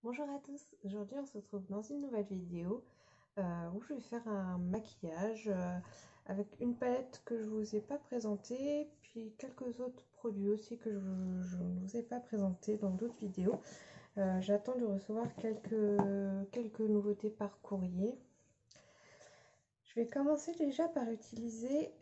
Bonjour à tous, aujourd'hui on se retrouve dans une nouvelle vidéo où je vais faire un maquillage avec une palette que je ne vous ai pas présentée, puis quelques autres produits aussi que je ne vous ai pas présentés dans d'autres vidéos. J'attends de recevoir quelques nouveautés par courrier. Je vais commencer déjà par utiliser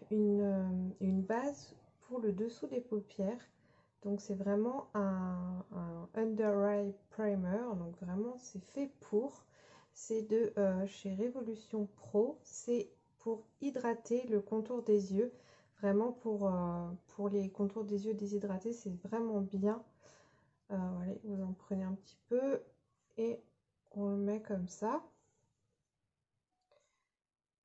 une base pour le dessous des paupières. Donc c'est vraiment un under eye primer, donc vraiment c'est fait pour. C'est de chez Révolution Pro, c'est pour hydrater le contour des yeux. Vraiment pour les contours des yeux déshydratés, c'est vraiment bien. Voilà, vous en prenez un petit peu et on le met comme ça.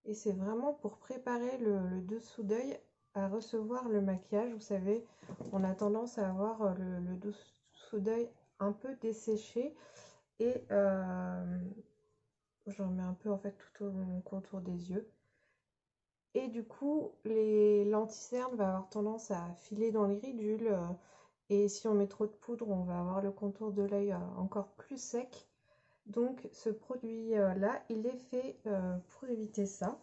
Et c'est vraiment pour préparer le dessous d'œil à recevoir le maquillage. Vous savez, on a tendance à avoir le dessous d'œil un peu desséché. Et j'en mets un peu en fait tout au contour des yeux. Et du coup, les lenticerne va avoir tendance à filer dans les ridules. Et si on met trop de poudre, on va avoir le contour de l'œil encore plus sec. Donc ce produit-là, il est fait pour éviter ça.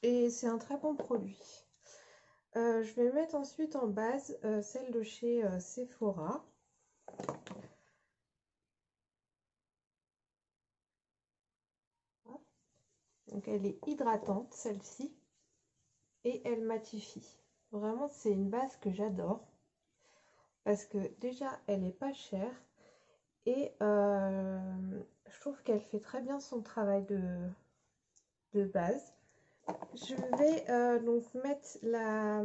Et c'est un très bon produit. Je vais mettre ensuite en base celle de chez Sephora. Donc elle est hydratante celle-ci et elle matifie. Vraiment c'est une base que j'adore parce que déjà elle est pas chère et je trouve qu'elle fait très bien son travail de base. Je vais donc mettre la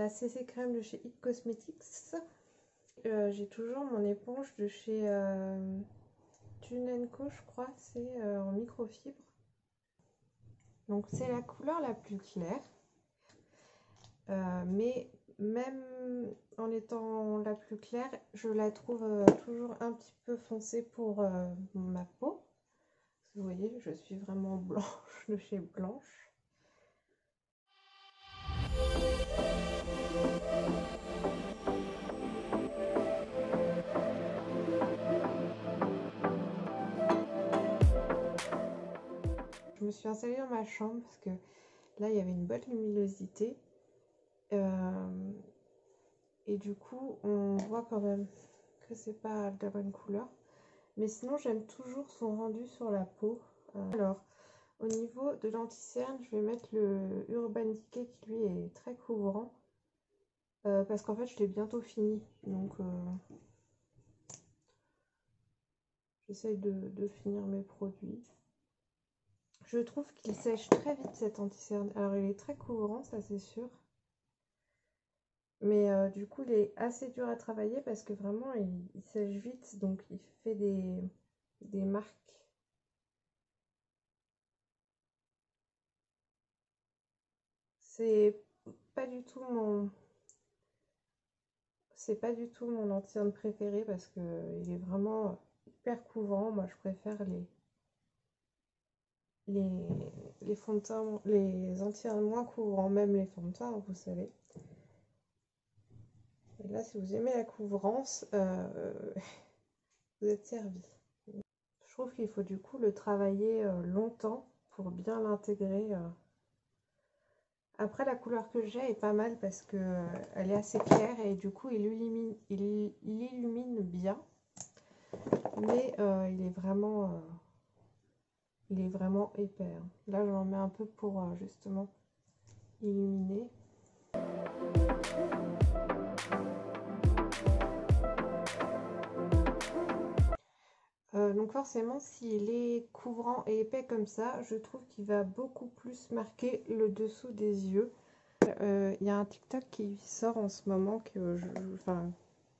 CC crème de chez It Cosmetics. J'ai toujours mon éponge de chez Tune & Co, je crois, c'est en microfibre. Donc c'est la couleur la plus claire, mais même en étant la plus claire, je la trouve toujours un petit peu foncée pour ma peau. Vous voyez, je suis vraiment blanche de chez Blanche. Je me suis installée dans ma chambre parce que là, il y avait une bonne luminosité. Et du coup, on voit quand même que c'est pas de la bonne couleur. Mais sinon, j'aime toujours son rendu sur la peau. Alors, au niveau de l'anti-cerne, je vais mettre le Urban Decay qui lui est très couvrant. Parce qu'en fait, je l'ai bientôt fini. Donc, j'essaye de finir mes produits. Je trouve qu'il sèche très vite cet anti-cerne. Alors, il est très couvrant, ça c'est sûr. Mais du coup, il est assez dur à travailler parce que vraiment, il sèche vite. Donc, il fait des marques. C'est pas du tout mon anti-cerne préféré parce que il est vraiment hyper couvrant. Moi je préfère les fonds de teint, les anti-cernes moins couvrants, même les fonds de teint, vous savez. Et là, si vous aimez la couvrance, vous êtes servi. Je trouve qu'il faut du coup le travailler longtemps pour bien l'intégrer. Après, la couleur que j'ai est pas mal parce que elle est assez claire et du coup, il illumine bien. Mais il est vraiment épais. Là, j'en mets un peu pour justement illuminer. Donc forcément, s'il est couvrant et épais comme ça, je trouve qu'il va beaucoup plus marquer le dessous des yeux. Il y a un TikTok qui sort en ce moment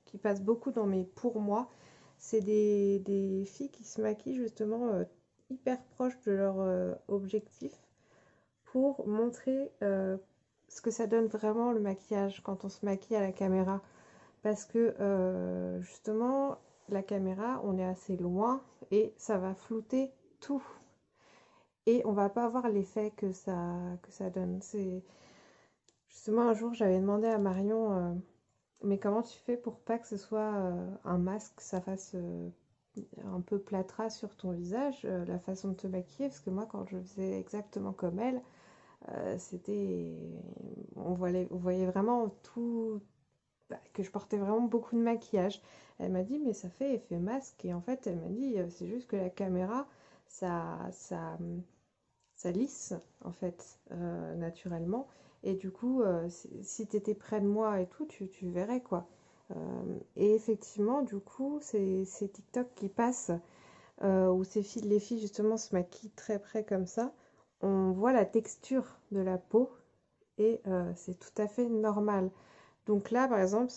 qui passe beaucoup dans mes pour moi. C'est des filles qui se maquillent justement hyper proches de leur objectif pour montrer ce que ça donne vraiment le maquillage quand on se maquille à la caméra. Parce que justement, la caméra, on est assez loin et ça va flouter tout. Et on va pas avoir l'effet que ça donne. C'est justement un jour, j'avais demandé à Marion Mais comment tu fais pour pas que ce soit un masque, ça fasse un peu plâtras sur ton visage, la façon de te maquiller? Parce que moi, quand je faisais exactement comme elle, c'était... on voyait vraiment tout, bah, que je portais vraiment beaucoup de maquillage. Elle m'a dit, mais ça fait effet masque. Et en fait, elle m'a dit, c'est juste que la caméra, ça, ça, ça lisse, en fait, naturellement. Et du coup, si tu étais près de moi et tout, tu verrais, quoi. Et effectivement, du coup, c'est TikTok qui passe, où les filles, justement, se maquillent très près comme ça. On voit la texture de la peau et c'est tout à fait normal. Donc là, par exemple,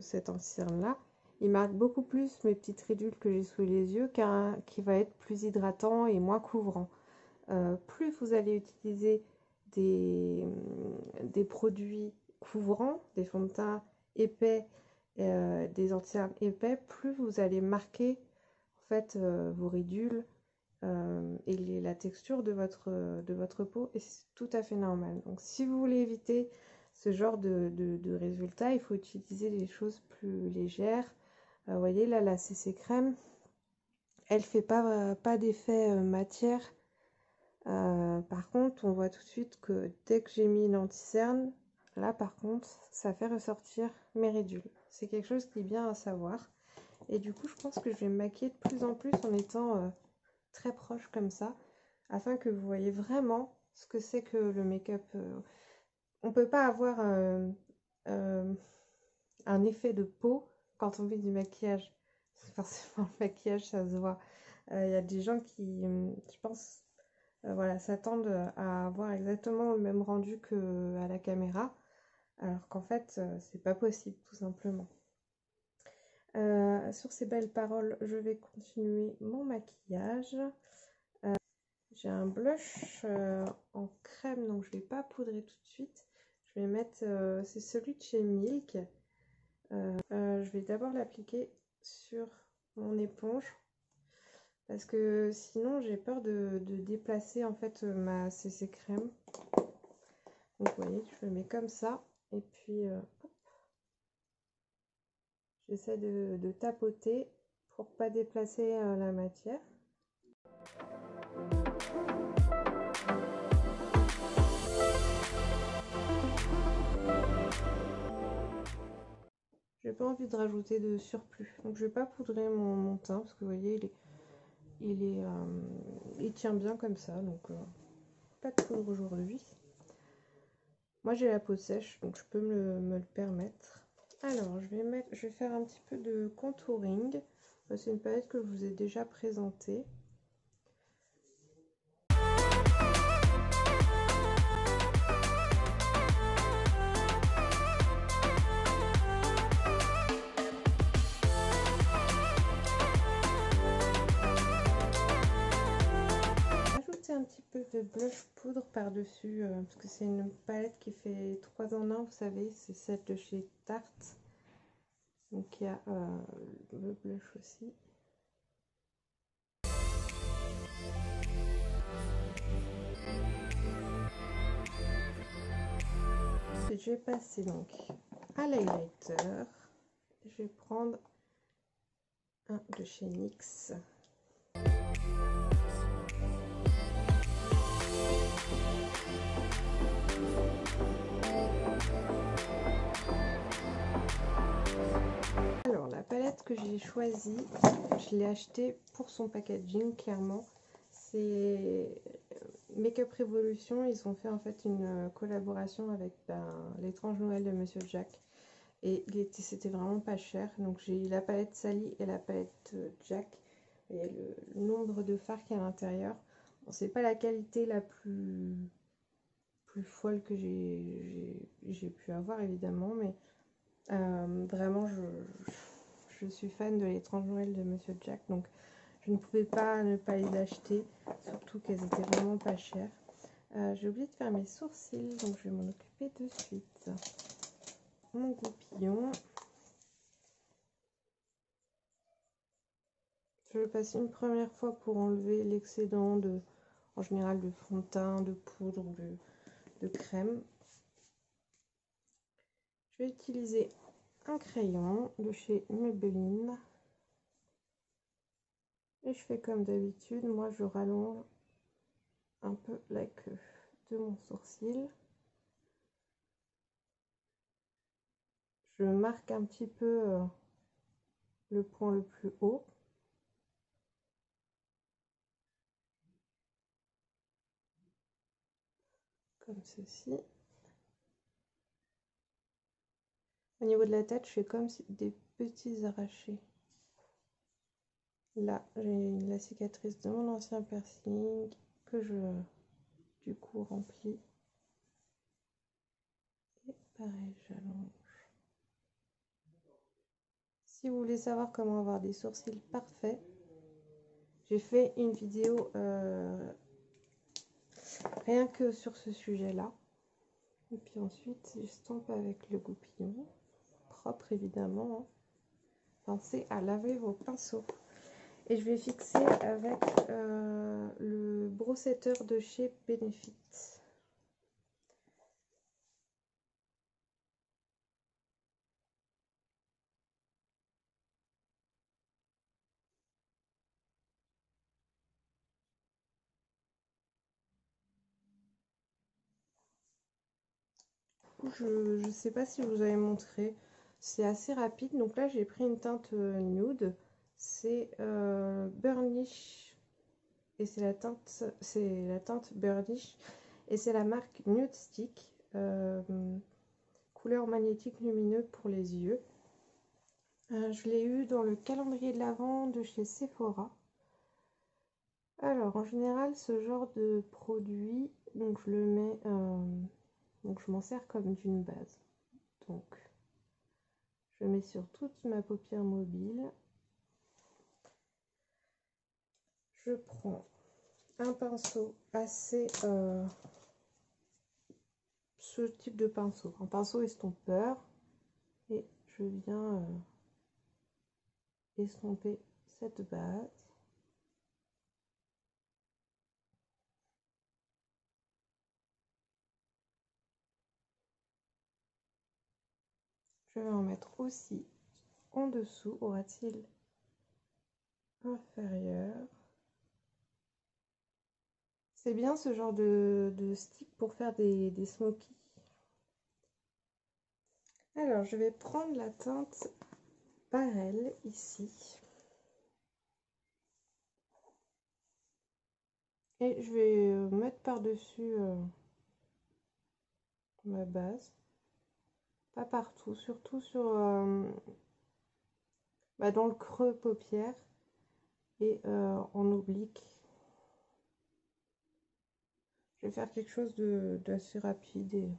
cet ancien-là, il marque beaucoup plus mes petites ridules que j'ai sous les yeux qu'un qui va être plus hydratant et moins couvrant. Plus vous allez utiliser des, des produits couvrants, des fonds de teint épais, des anti-cernes épais, plus vous allez marquer en fait vos ridules et la texture de votre peau, et c'est tout à fait normal. Donc si vous voulez éviter ce genre de résultats, il faut utiliser des choses plus légères. Vous voyez là, la CC crème, elle fait pas d'effet matière. Par contre, on voit tout de suite que dès que j'ai mis une anti-cerne, là par contre, ça fait ressortir mes ridules. C'est quelque chose qui est bien à savoir. Et du coup, je pense que je vais me maquiller de plus en plus en étant très proche comme ça, afin que vous voyez vraiment ce que c'est que le make-up. On peut pas avoir euh, un effet de peau quand on fait du maquillage. Forcément, le maquillage, ça se voit. Il y a des gens qui, je pense, voilà, s'attendent à avoir exactement le même rendu qu'à la caméra, alors qu'en fait, c'est pas possible, tout simplement. Sur ces belles paroles, je vais continuer mon maquillage. J'ai un blush en crème, donc je vais pas poudrer tout de suite. Je vais mettre, c'est celui de chez Milk. Je vais d'abord l'appliquer sur mon éponge parce que sinon j'ai peur de déplacer en fait ma CC crème. Donc vous voyez, je le mets comme ça et puis j'essaie de tapoter pour pas déplacer la matière. J'ai pas envie de rajouter de surplus, donc je vais pas poudrer mon teint parce que vous voyez il tient bien comme ça, donc pas de poudre aujourd'hui. Moi j'ai la peau sèche, donc je peux me le permettre. Alors je vais faire un petit peu de contouring. C'est une palette que je vous ai déjà présentée. Un petit peu de blush poudre par dessus parce que c'est une palette qui fait 3 en 1, vous savez, c'est celle de chez Tarte, donc il y a le blush aussi. Ensuite je vais passer donc à l'highlighter. Je vais prendre un de chez NYX. Alors la palette que j'ai choisie, je l'ai achetée pour son packaging, clairement. C'est Makeup Revolution, ils ont fait en fait une collaboration avec l'étrange Noël de Monsieur Jack. Et c'était vraiment pas cher. Donc j'ai eu la palette Sally et la palette Jack. Et le nombre de fards qu'il y a à l'intérieur. Bon, c'est pas la qualité la plus folle que j'ai pu avoir évidemment, mais vraiment je suis fan de l'étrange Noël de Monsieur Jack, donc je ne pouvais pas ne pas les acheter, surtout qu'elles étaient vraiment pas chères. J'ai oublié de faire mes sourcils, donc je vais m'en occuper de suite. Mon goupillon. Je le passe une première fois pour enlever l'excédent en général de fond de teint, de poudre ou de crème. Je vais utiliser un crayon de chez Maybelline. Et je fais comme d'habitude, moi je rallonge un peu la queue de mon sourcil. Je marque un petit peu le point le plus haut. Comme ceci. Au niveau de la tête, je fais comme des petits arrachés. Là, j'ai la cicatrice de mon ancien piercing que je, du coup, remplis. Et pareil, j'allonge. Si vous voulez savoir comment avoir des sourcils parfaits, j'ai fait une vidéo rien que sur ce sujet-là. Et puis ensuite, j'estompe avec le goupillon, propre évidemment. Hein. Pensez à laver vos pinceaux. Et je vais fixer avec le brossetteur de chez Benefit. Je ne sais pas si je vous avais montré, c'est assez rapide. Donc là, j'ai pris une teinte nude, c'est Burnish, et c'est la teinte Burnish, et c'est la marque Nude Stick, couleur magnétique lumineux pour les yeux. Je l'ai eu dans le calendrier de l'Avent de chez Sephora. Alors, en général, ce genre de produit, donc je le mets, donc je m'en sers comme d'une base. Donc, je mets sur toute ma paupière mobile. Je prends un pinceau assez, ce type de pinceau, un pinceau estompeur, et je viens estomper cette base. Je vais en mettre aussi en dessous, au ras-de-cils inférieur. C'est bien ce genre de stick pour faire des smokies. Alors, je vais prendre la teinte Barrel ici. Et je vais mettre par-dessus ma base. Pas partout, surtout sur dans le creux paupière et en oblique. Je vais faire quelque chose d'assez rapide et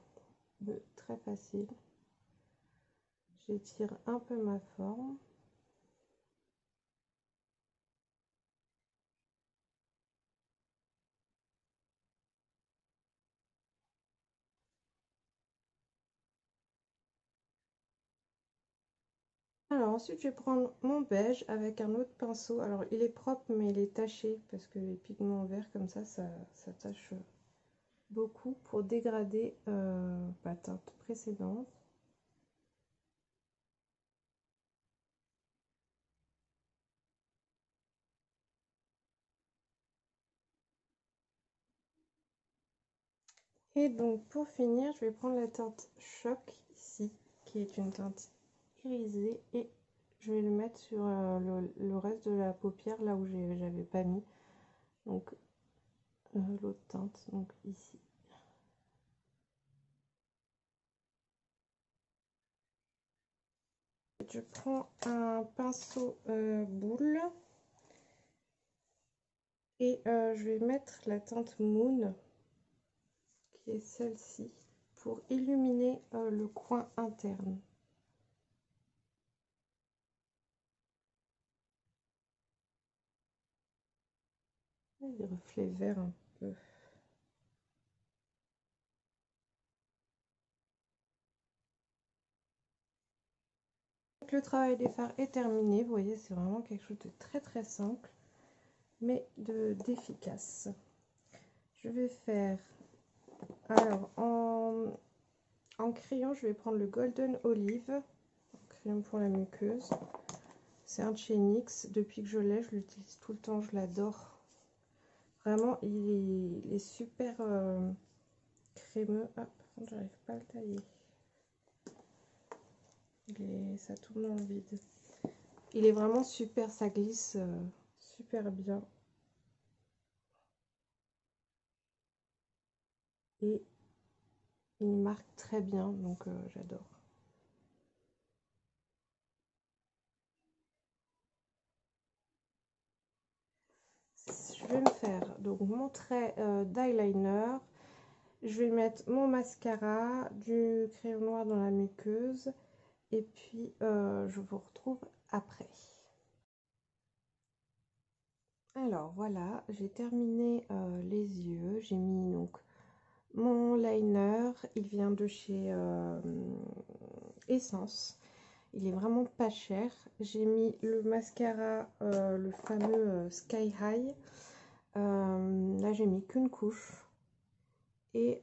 de très facile. J'étire un peu ma forme. Alors ensuite, je vais prendre mon beige avec un autre pinceau. Alors il est propre, mais il est taché parce que les pigments verts comme ça tache beaucoup pour dégrader la teinte précédente. Et donc pour finir, je vais prendre la teinte Choc ici, qui est une teinte irisée, et je vais le mettre sur le reste de la paupière, là où j'avais pas mis. Donc l'autre teinte, donc ici. Je prends un pinceau boule et je vais mettre la teinte Moon, qui est celle-ci, pour illuminer le coin interne. Des reflets verts un peu. Le travail des fards est terminé. Vous voyez, c'est vraiment quelque chose de très très simple, mais d'efficace. Je vais faire, alors en crayon, je vais prendre le Golden Olive, crayon pour la muqueuse. C'est un de chez NYX. Depuis que je l'ai, je l'utilise tout le temps. Je l'adore. Vraiment, il est super crémeux. Ah, par contre, j'arrive pas à le tailler. Ça tourne dans le vide. Il est vraiment super. Ça glisse super bien. Et il marque très bien. Donc, j'adore. Je vais me faire donc mon trait d'eyeliner. Je vais mettre mon mascara, du crayon noir dans la muqueuse. Et puis, je vous retrouve après. Alors, voilà, j'ai terminé les yeux. J'ai mis donc mon liner. Il vient de chez Essence. Il est vraiment pas cher. J'ai mis le mascara, le fameux Sky High. Là, j'ai mis qu'une couche. Et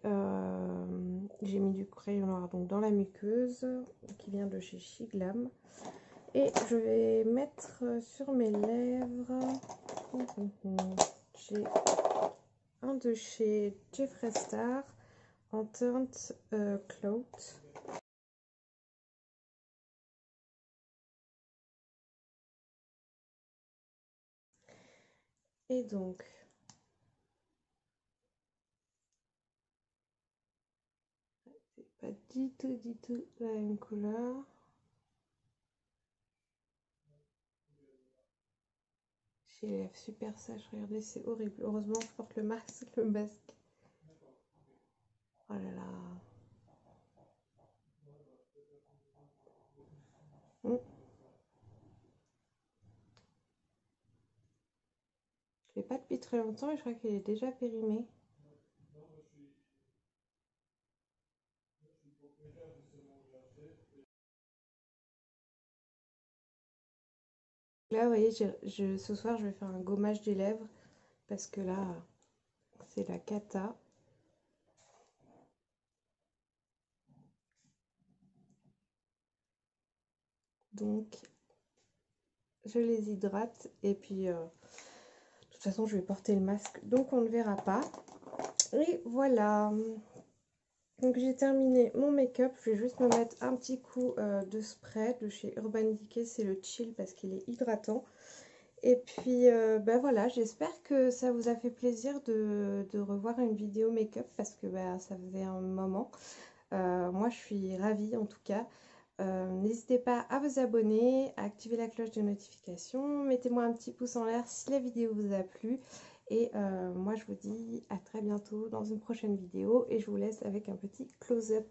j'ai mis du crayon noir donc dans la muqueuse qui vient de chez Shiglam. Et je vais mettre sur mes lèvres. J'ai un de chez Jeffree Star en teinte Cloud. Et donc, c'est pas du tout la même couleur. J'ai les lèvres super sèches, regardez, c'est horrible. Heureusement, je porte le masque. Oh là là. Je l'ai pas depuis très longtemps et je crois qu'il est déjà périmé. Là, vous voyez, ce soir, je vais faire un gommage des lèvres parce que là, c'est la cata. Donc, je les hydrate et puis, de toute façon, je vais porter le masque, donc on ne verra pas. Et voilà. Donc, j'ai terminé mon make-up. Je vais juste me mettre un petit coup de spray de chez Urban Decay. C'est le Chill parce qu'il est hydratant. Et puis, ben voilà, j'espère que ça vous a fait plaisir de revoir une vidéo make-up parce que ça faisait un moment. Moi, je suis ravie en tout cas. N'hésitez pas à vous abonner, à activer la cloche de notification. Mettez-moi un petit pouce en l'air si la vidéo vous a plu. Et moi, je vous dis à très bientôt dans une prochaine vidéo. Et je vous laisse avec un petit close-up.